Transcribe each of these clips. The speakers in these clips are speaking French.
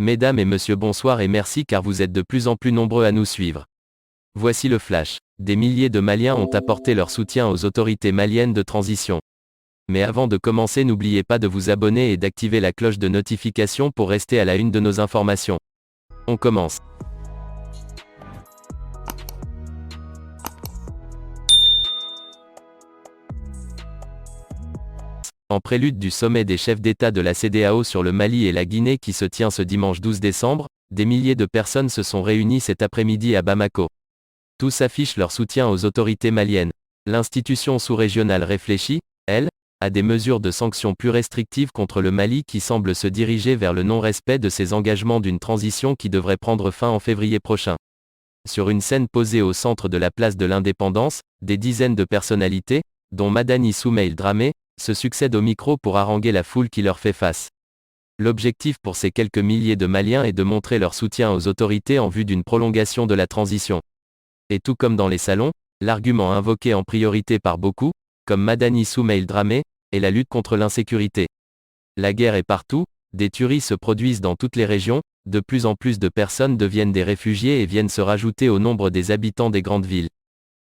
Mesdames et messieurs, bonsoir et merci car vous êtes de plus en plus nombreux à nous suivre. Voici le flash. Des milliers de Maliens ont apporté leur soutien aux autorités maliennes de transition. Mais avant de commencer, n'oubliez pas de vous abonner et d'activer la cloche de notification pour rester à la une de nos informations. On commence. En prélude du sommet des chefs d'État de la CEDEAO sur le Mali et la Guinée qui se tient ce dimanche 12 décembre, des milliers de personnes se sont réunies cet après-midi à Bamako. Tous affichent leur soutien aux autorités maliennes. L'institution sous-régionale réfléchit, elle, à des mesures de sanctions plus restrictives contre le Mali qui semblent se diriger vers le non-respect de ses engagements d'une transition qui devrait prendre fin en février prochain. Sur une scène posée au centre de la place de l'Indépendance, des dizaines de personnalités, dont Madani Soumaïl Dramé, se succèdent au micro pour haranguer la foule qui leur fait face. L'objectif pour ces quelques milliers de Maliens est de montrer leur soutien aux autorités en vue d'une prolongation de la transition. Et tout comme dans les salons, l'argument invoqué en priorité par beaucoup, comme Madani Soumaïl Dramé, est la lutte contre l'insécurité. La guerre est partout, des tueries se produisent dans toutes les régions, de plus en plus de personnes deviennent des réfugiés et viennent se rajouter au nombre des habitants des grandes villes.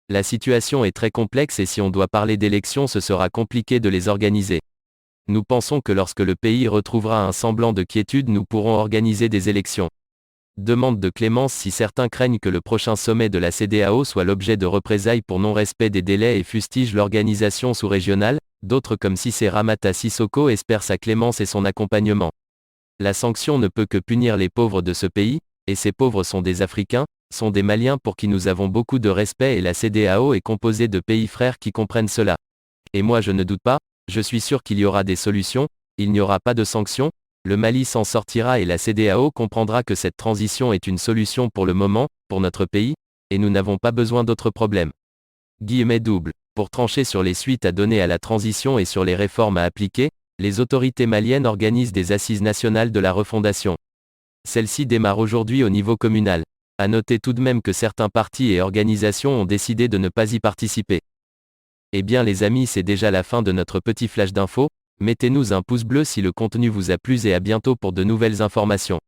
La situation est très complexe et si on doit parler d'élections, ce sera compliqué de les organiser. Nous pensons que lorsque le pays retrouvera un semblant de quiétude, nous pourrons organiser des élections. Demande de clémence si certains craignent que le prochain sommet de la CEDEAO soit l'objet de représailles pour non-respect des délais et fustigent l'organisation sous-régionale, d'autres comme Cissé Ramata Sissoko espèrent sa clémence et son accompagnement. La sanction ne peut que punir les pauvres de ce pays, et ces pauvres sont des Africains, sont des Maliens pour qui nous avons beaucoup de respect et la CEDEAO est composée de pays frères qui comprennent cela. Et moi je ne doute pas, je suis sûr qu'il y aura des solutions, il n'y aura pas de sanctions, le Mali s'en sortira et la CEDEAO comprendra que cette transition est une solution pour le moment, pour notre pays, et nous n'avons pas besoin d'autres problèmes. Guillemets double. Pour trancher sur les suites à donner à la transition et sur les réformes à appliquer, les autorités maliennes organisent des assises nationales de la refondation. Celles-ci démarrent aujourd'hui au niveau communal. À noter tout de même que certains partis et organisations ont décidé de ne pas y participer. Eh bien les amis, c'est déjà la fin de notre petit flash d'infos. Mettez-nous un pouce bleu si le contenu vous a plu et à bientôt pour de nouvelles informations.